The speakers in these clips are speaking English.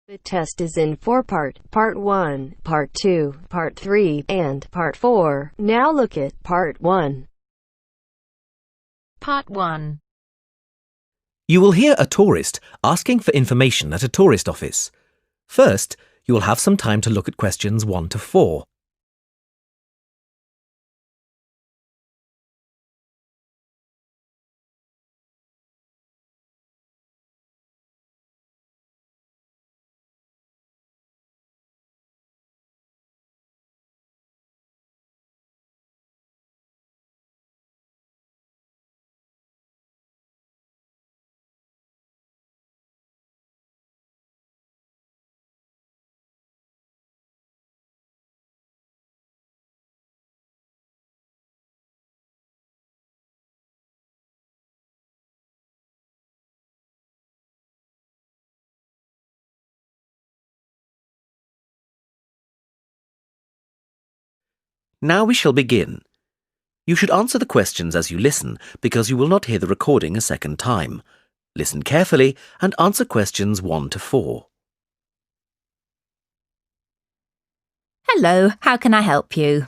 The test is in four-part, Part 1, Part 2, Part 3, and Part 4. Now look at Part 1. Part 1. You will hear a tourist asking for information at a tourist office. First, you will have some time to look at questions 1 to 4. Now we shall begin. You should answer the questions as you listen because you will not hear the recording a second time. Listen carefully and answer questions 1 to 4. Hello, how can I help you?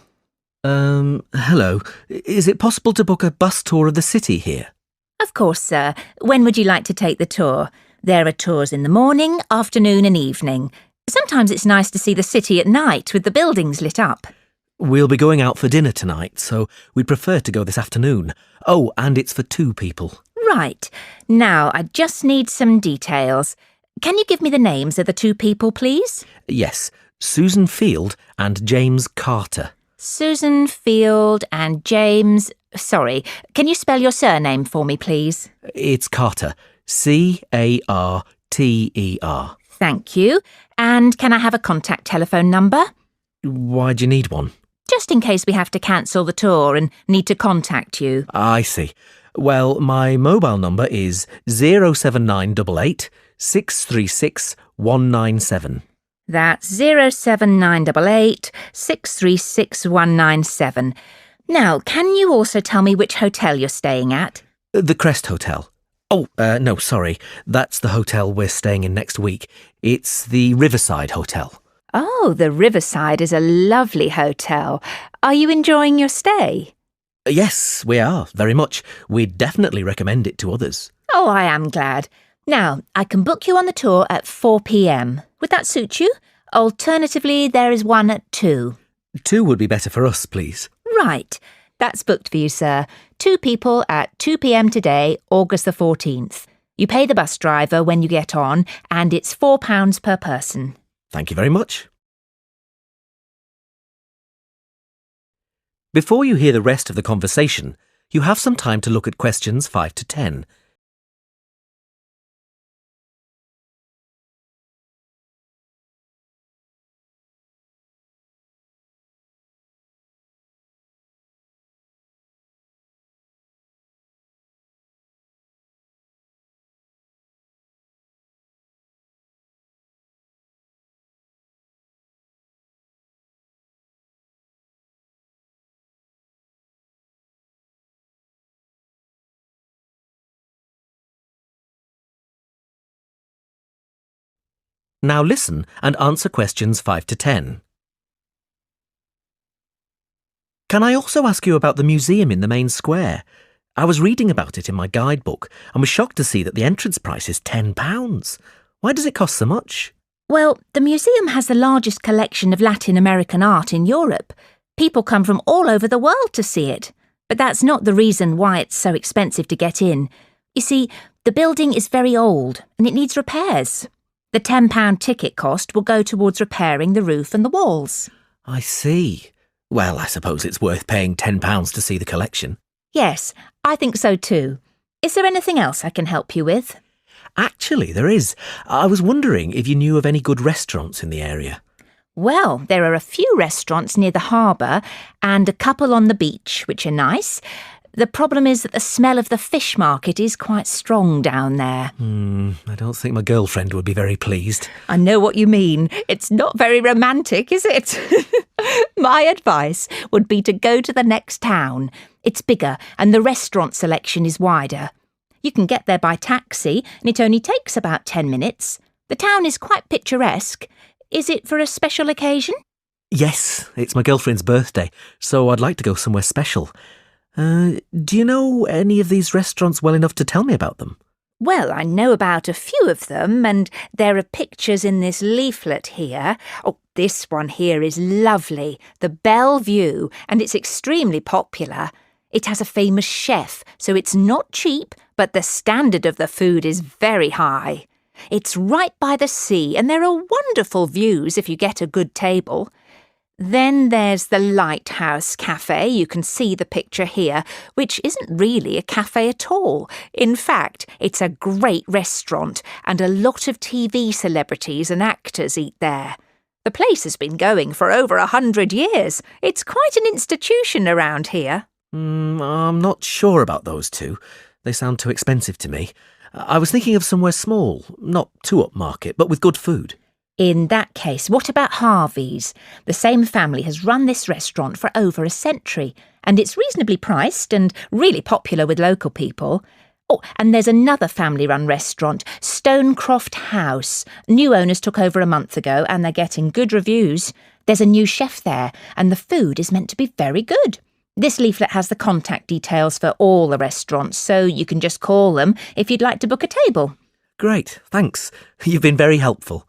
Hello. Is it possible to book a bus tour of the city here? Of course, sir. When would you like to take the tour? There are tours in the morning, afternoon and evening. Sometimes it's nice to see the city at night with the buildings lit up. We'll be going out for dinner tonight, so we'd prefer to go this afternoon. Oh, and it's for 2 people. Right. Now, I just need some details. Can you give me the names of the 2 people, please? Yes, Susan Field and James Carter. Susan Field and James... Sorry, can you spell your surname for me, please? It's Carter. C-A-R-T-E-R. Thank you. And can I have a contact telephone number? Why do you need one? Just in case we have to cancel the tour and need to contact you. I see. Well, my mobile number is 07988 636 197. That's 07988 636 197. Now, can you also tell me which hotel you're staying at? The Crest Hotel. Oh, no, sorry. That's the hotel we're staying in next week. It's the Riverside Hotel. Oh, the Riverside is a lovely hotel. Are you enjoying your stay? Yes, we are, very much. We'd definitely recommend it to others. Oh, I am glad. Now, I can book you on the tour at 4 p.m. Would that suit you? Alternatively, there is one at 2. 2 would be better for us, please. Right. That's booked for you, sir. 2 people at 2 p.m. today, August the 14th. You pay the bus driver when you get on, and it's £4 per person. Thank you very much. Before you hear the rest of the conversation, you have some time to look at questions 5 to 10. Now listen and answer questions 5 to 10. Can I also ask you about the museum in the main square? I was reading about it in my guidebook and was shocked to see that the entrance price is £10. Why does it cost so much? Well, the museum has the largest collection of Latin American art in Europe. People come from all over the world to see it. But that's not the reason why it's so expensive to get in. You see, the building is very old and it needs repairs. The £10 ticket cost will go towards repairing the roof and the walls. I see. Well, I suppose it's worth paying £10 to see the collection. Yes, I think so too. Is there anything else I can help you with? Actually, there is. I was wondering if you knew of any good restaurants in the area. Well, there are a few restaurants near the harbour and a couple on the beach, which are nice. The problem is that the smell of the fish market is quite strong down there. I don't think my girlfriend would be very pleased. I know what you mean. It's not very romantic, is it? My advice would be to go to the next town. It's bigger and the restaurant selection is wider. You can get there by taxi and it only takes about 10 minutes. The town is quite picturesque. Is it for a special occasion? Yes, it's my girlfriend's birthday, so I'd like to go somewhere special. Do you know any of these restaurants well enough to tell me about them? Well, I know about a few of them, and there are pictures in this leaflet here. Oh, this one here is lovely, the Bellevue, and it's extremely popular. It has a famous chef, so it's not cheap, but the standard of the food is very high. It's right by the sea, and there are wonderful views if you get a good table. Then there's the Lighthouse Cafe, you can see the picture here, which isn't really a cafe at all. In fact, it's a great restaurant, and a lot of TV celebrities and actors eat there. The place has been going for over 100 years. It's quite an institution around here. I'm not sure about those two. They sound too expensive to me. I was thinking of somewhere small, not too upmarket, but with good food. In that case, what about Harvey's? The same family has run this restaurant for over a century, and it's reasonably priced and really popular with local people. Oh, and there's another family-run restaurant, Stonecroft House. New owners took over a month ago, and they're getting good reviews. There's a new chef there, and the food is meant to be very good. This leaflet has the contact details for all the restaurants, so you can just call them if you'd like to book a table. Great, thanks. You've been very helpful.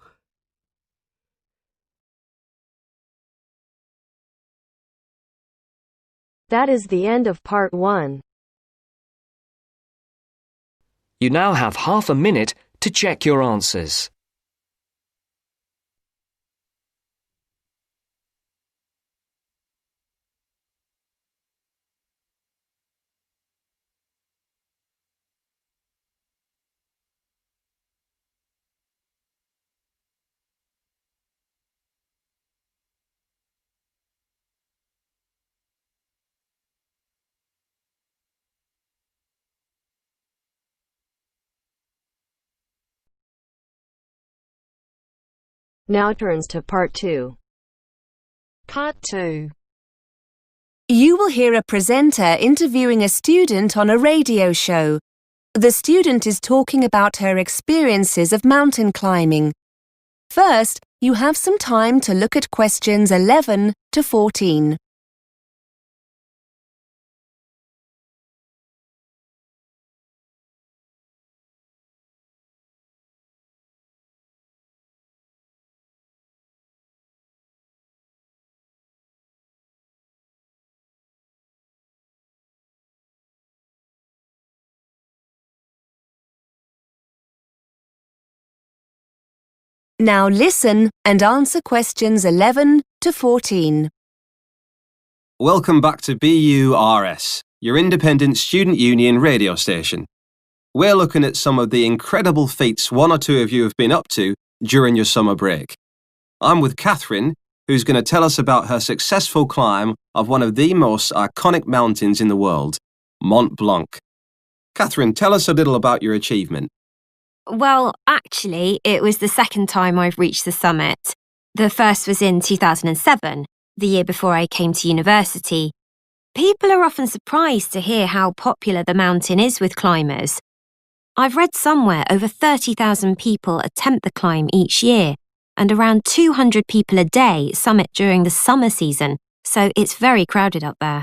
That is the end of part 1. You now have half a minute to check your answers. Now turns to part 2. Part 2. You will hear a presenter interviewing a student on a radio show. The student is talking about her experiences of mountain climbing. First, you have some time to look at questions 11 to 14. Now listen and answer questions 11 to 14. Welcome back to BURS, your independent student union radio station. We're looking at some of the incredible feats one or two of you have been up to during your summer break. I'm with Catherine, who's going to tell us about her successful climb of one of the most iconic mountains in the world, Mont Blanc. Catherine, tell us a little about your achievement. Well, actually, it was the second time I've reached the summit. The first was in 2007, the year before I came to university. People are often surprised to hear how popular the mountain is with climbers. I've read somewhere over 30,000 people attempt the climb each year, and around 200 people a day summit during the summer season, so it's very crowded up there.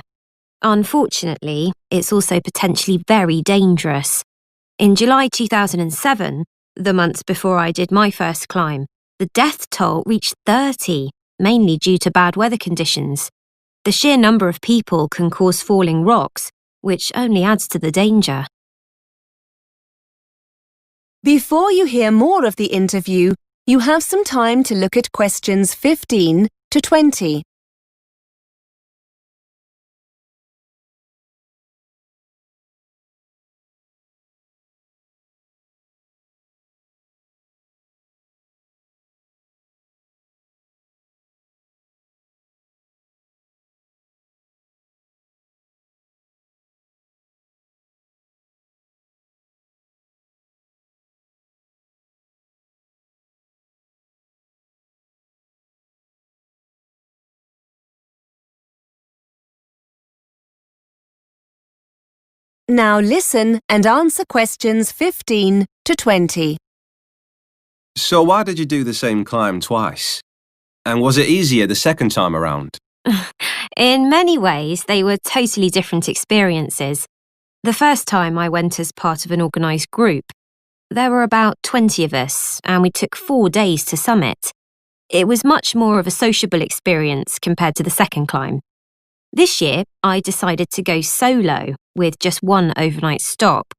Unfortunately, it's also potentially very dangerous. In July 2007, the months before I did my first climb, the death toll reached 30, mainly due to bad weather conditions. The sheer number of people can cause falling rocks, which only adds to the danger. Before you hear more of the interview, you have some time to look at questions 15 to 20. Now listen and answer questions 15 to 20. So why did you do the same climb twice? And was it easier the second time around? In many ways, they were totally different experiences. The first time I went as part of an organised group. There were about 20 of us, and we took 4 days to summit. It was much more of a sociable experience compared to the second climb. This year, I decided to go solo with just one overnight stop.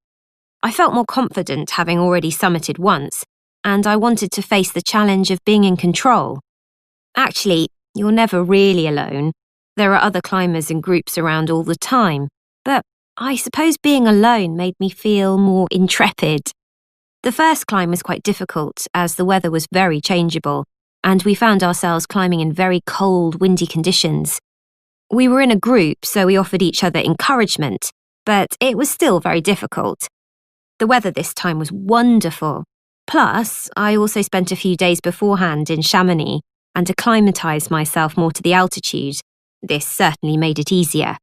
I felt more confident having already summited once, and I wanted to face the challenge of being in control. Actually, you're never really alone. There are other climbers and groups around all the time, but I suppose being alone made me feel more intrepid. The first climb was quite difficult as the weather was very changeable, and we found ourselves climbing in very cold, windy conditions. We were in a group, so we offered each other encouragement, but it was still very difficult. The weather this time was wonderful. Plus, I also spent a few days beforehand in Chamonix and acclimatised myself more to the altitude. This certainly made it easier.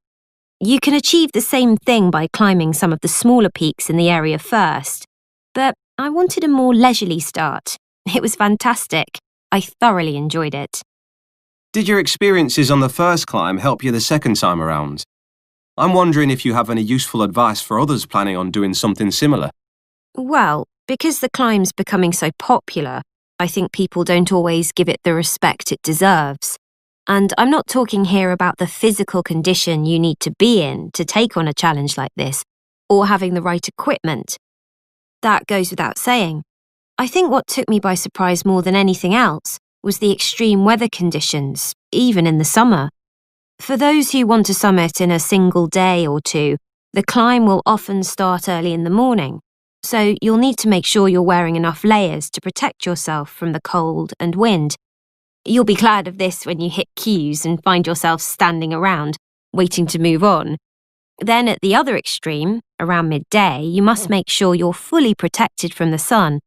You can achieve the same thing by climbing some of the smaller peaks in the area first, but I wanted a more leisurely start. It was fantastic. I thoroughly enjoyed it. Did your experiences on the first climb help you the second time around? I'm wondering if you have any useful advice for others planning on doing something similar. Well, because the climb's becoming so popular, I think people don't always give it the respect it deserves. And I'm not talking here about the physical condition you need to be in to take on a challenge like this, or having the right equipment. That goes without saying. I think what took me by surprise more than anything else was the extreme weather conditions, even in the summer. For those who want to summit in a single day or two, the climb will often start early in the morning, so you'll need to make sure you're wearing enough layers to protect yourself from the cold and wind. You'll be glad of this when you hit queues and find yourself standing around, waiting to move on. Then at the other extreme, around midday, you must make sure you're fully protected from the sun,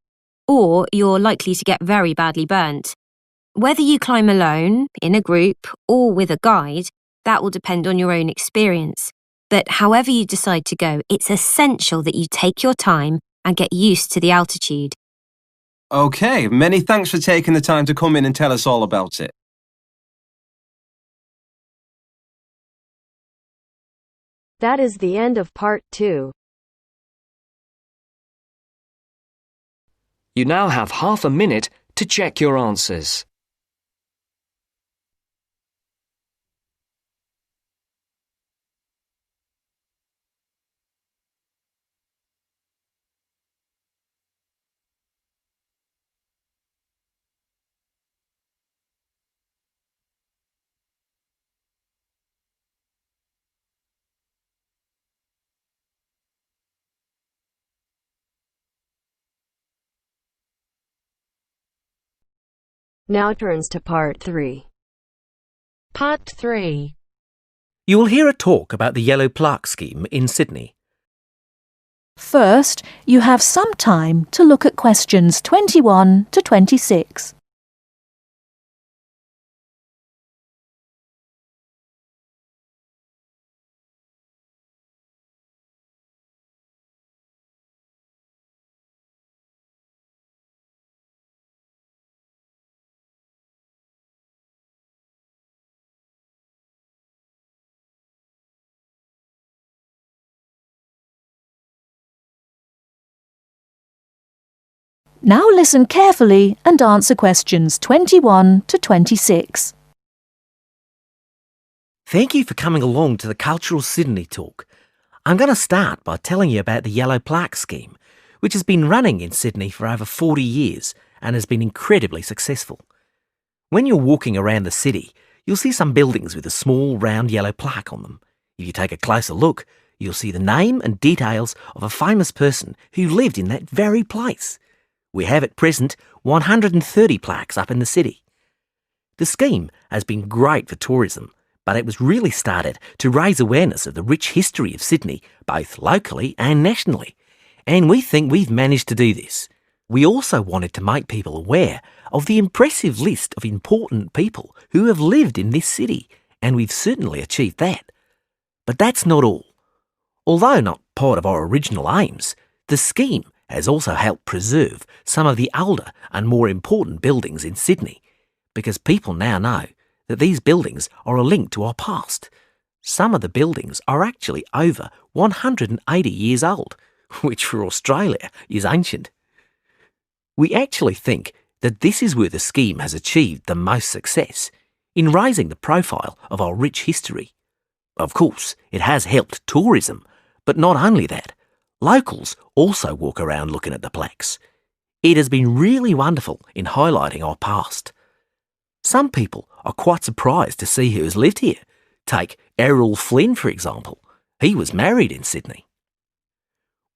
or you're likely to get very badly burnt. Whether you climb alone, in a group, or with a guide, that will depend on your own experience. But however you decide to go, it's essential that you take your time and get used to the altitude. OK, many thanks for taking the time to come in and tell us all about it. That is the end of part 2. You now have half a minute to check your answers. Now turns to part 3. Part 3. You will hear a talk about the Yellow Plaque scheme in Sydney. First, you have some time to look at questions 21 to 26. Now listen carefully and answer questions 21 to 26. Thank you for coming along to the Cultural Sydney talk. I'm going to start by telling you about the Yellow Plaque scheme, which has been running in Sydney for over 40 years and has been incredibly successful. When you're walking around the city, you'll see some buildings with a small round yellow plaque on them. If you take a closer look, you'll see the name and details of a famous person who lived in that very place. We have at present 130 plaques up in the city. The scheme has been great for tourism, but it was really started to raise awareness of the rich history of Sydney, both locally and nationally. And we think we've managed to do this. We also wanted to make people aware of the impressive list of important people who have lived in this city, and we've certainly achieved that. But that's not all. Although not part of our original aims, the scheme has also helped preserve some of the older and more important buildings in Sydney, because people now know that these buildings are a link to our past. Some of the buildings are actually over 180 years old, which for Australia is ancient. We actually think that this is where the scheme has achieved the most success, in raising the profile of our rich history. Of course, it has helped tourism, but not only that, locals also walk around looking at the plaques. It has been really wonderful in highlighting our past. Some people are quite surprised to see who has lived here. Take Errol Flynn, for example. He was married in Sydney.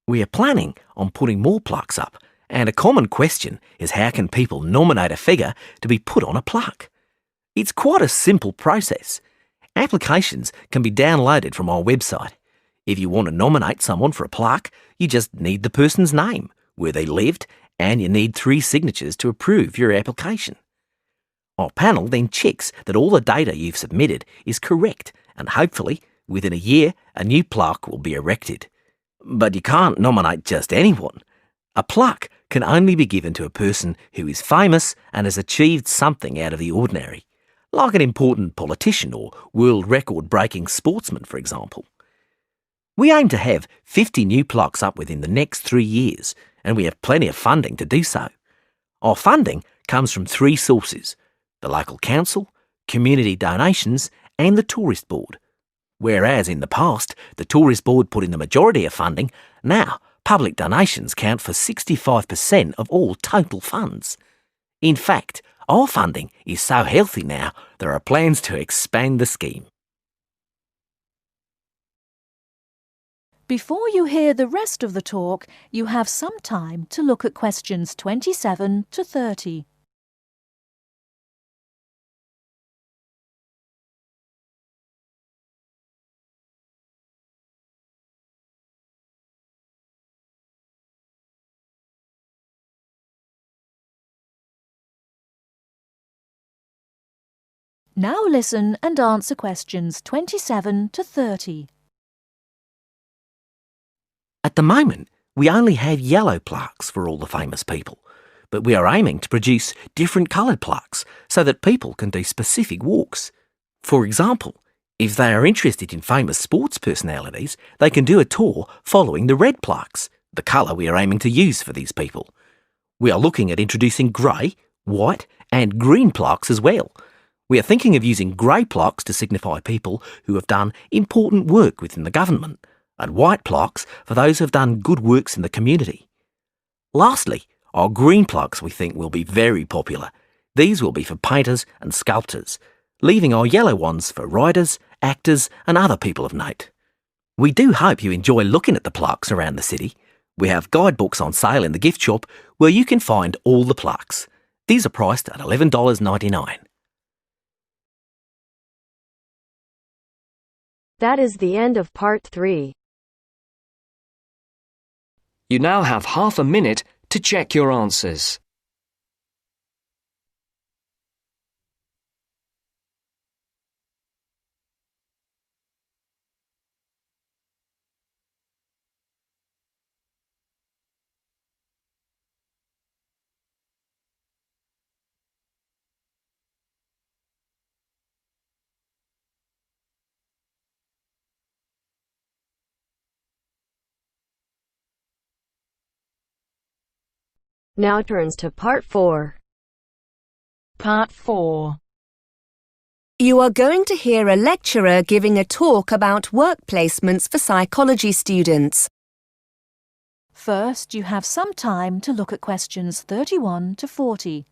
We are planning on putting more plaques up, and a common question is how can people nominate a figure to be put on a plaque? It's quite a simple process. Applications can be downloaded from our website. If you want to nominate someone for a plaque, you just need the person's name, where they lived, and you need 3 signatures to approve your application. Our panel then checks that all the data you've submitted is correct, and hopefully, within a year, a new plaque will be erected. But you can't nominate just anyone. A plaque can only be given to a person who is famous and has achieved something out of the ordinary, like an important politician or world record-breaking sportsman, for example. We aim to have 50 new plaques up within the next 3 years, and we have plenty of funding to do so. Our funding comes from 3 sources: the local council, community donations, and the Tourist Board. Whereas in the past, the Tourist Board put in the majority of funding, now public donations count for 65% of all total funds. In fact, our funding is so healthy now, there are plans to expand the scheme. Before you hear the rest of the talk, you have some time to look at questions 27 to 30. Now listen and answer questions 27 to 30. At the moment, we only have yellow plaques for all the famous people, but we are aiming to produce different coloured plaques so that people can do specific walks. For example, if they are interested in famous sports personalities, they can do a tour following the red plaques, the colour we are aiming to use for these people. We are looking at introducing grey, white and green plaques as well. We are thinking of using grey plaques to signify people who have done important work within the government, and white plaques for those who have done good works in the community. Lastly, our green plaques we think will be very popular. These will be for painters and sculptors, leaving our yellow ones for writers, actors and other people of note. We do hope you enjoy looking at the plaques around the city. We have guidebooks on sale in the gift shop where you can find all the plaques. These are priced at $11.99. That is the end of part 3. You now have half a minute to check your answers. Now turns to part 4. Part 4. You are going to hear a lecturer giving a talk about work placements for psychology students. First, you have some time to look at questions 31 to 40.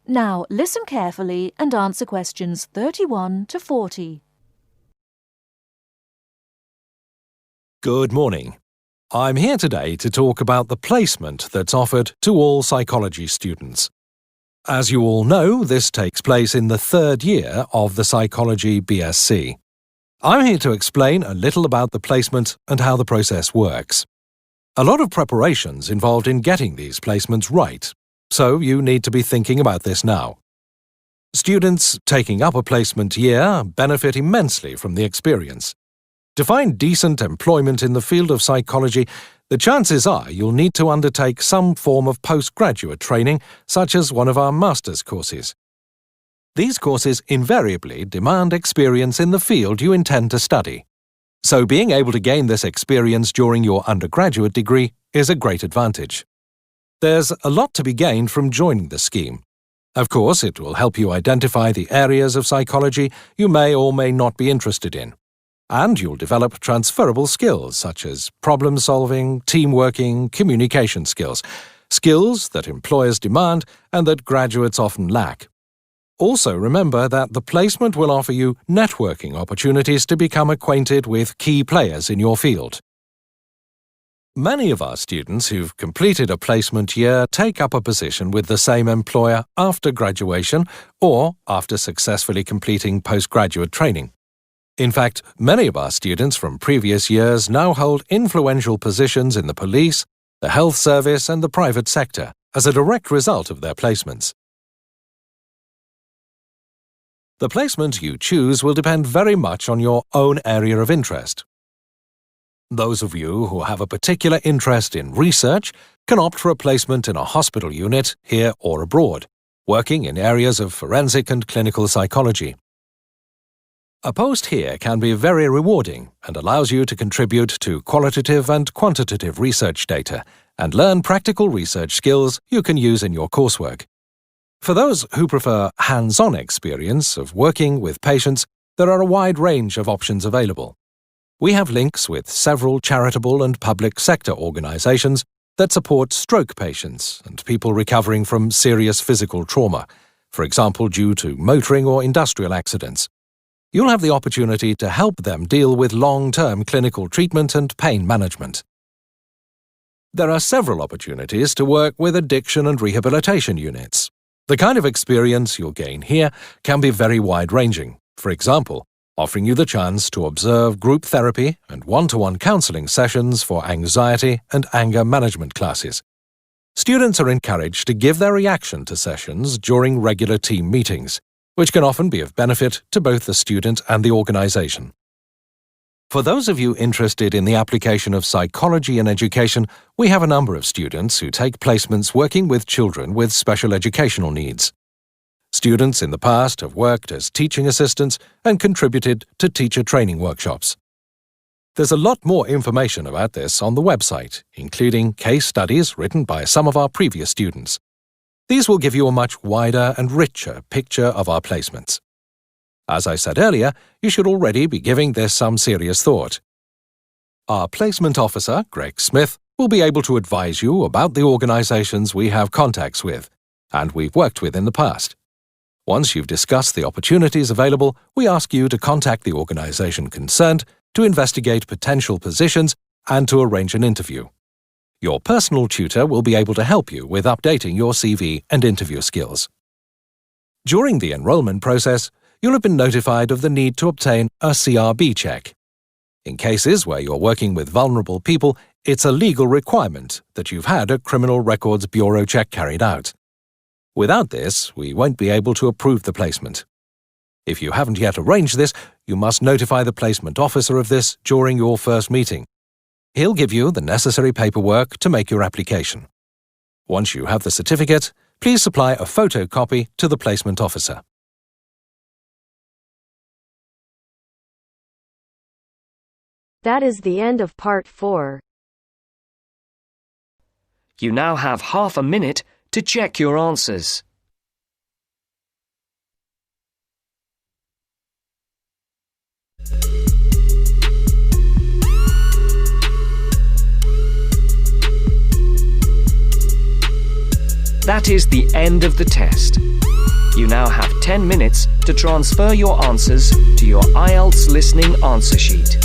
Now listen carefully and answer questions 31 to 40. Good morning. I'm here today to talk about the placement that's offered to all psychology students. As you all know, this takes place in the third year of the Psychology BSc. I'm here to explain a little about the placement and how the process works. A lot of preparation's involved in getting these placements right, so you need to be thinking about this now. Students taking up a placement year benefit immensely from the experience. To find decent employment in the field of psychology, the chances are you'll need to undertake some form of postgraduate training, such as one of our master's courses. These courses invariably demand experience in the field you intend to study. So being able to gain this experience during your undergraduate degree is a great advantage. There's a lot to be gained from joining the scheme. Of course, it will help you identify the areas of psychology you may or may not be interested in. And you'll develop transferable skills such as problem-solving, team-working, communication skills that employers demand and that graduates often lack. Also remember that the placement will offer you networking opportunities to become acquainted with key players in your field. Many of our students who've completed a placement year take up a position with the same employer after graduation or after successfully completing postgraduate training. In fact, many of our students from previous years now hold influential positions in the police, the health service and the private sector as a direct result of their placements. The placement you choose will depend very much on your own area of interest. Those of you who have a particular interest in research can opt for a placement in a hospital unit, here or abroad, working in areas of forensic and clinical psychology. A post here can be very rewarding and allows you to contribute to qualitative and quantitative research data and learn practical research skills you can use in your coursework. For those who prefer hands-on experience of working with patients, there are a wide range of options available. We have links with several charitable and public sector organizations that support stroke patients and people recovering from serious physical trauma, for example due to motoring or industrial accidents. You'll have the opportunity to help them deal with long-term clinical treatment and pain management. There are several opportunities to work with addiction and rehabilitation units. The kind of experience you'll gain here can be very wide-ranging. For example, offering you the chance to observe group therapy and one-to-one counseling sessions for anxiety and anger management classes. Students are encouraged to give their reaction to sessions during regular team meetings, which can often be of benefit to both the student and the organization. For those of you interested in the application of psychology in education, we have a number of students who take placements working with children with special educational needs. Students in the past have worked as teaching assistants and contributed to teacher training workshops. There's a lot more information about this on the website, including case studies written by some of our previous students. These will give you a much wider and richer picture of our placements. As I said earlier, you should already be giving this some serious thought. Our placement officer, Greg Smith, will be able to advise you about the organizations we have contacts with, and we've worked with in the past. Once you've discussed the opportunities available, we ask you to contact the organization concerned to investigate potential positions and to arrange an interview. Your personal tutor will be able to help you with updating your CV and interview skills. During the enrollment process, you'll have been notified of the need to obtain a CRB check. In cases where you're working with vulnerable people, it's a legal requirement that you've had a Criminal Records Bureau check carried out. Without this, we won't be able to approve the placement. If you haven't yet arranged this, you must notify the placement officer of this during your first meeting. He'll give you the necessary paperwork to make your application. Once you have the certificate, please supply a photocopy to the placement officer. That is the end of part 4. You now have half a minute to check your answers. That is the end of the test. You now have 10 minutes to transfer your answers to your Ielts listening answer sheet.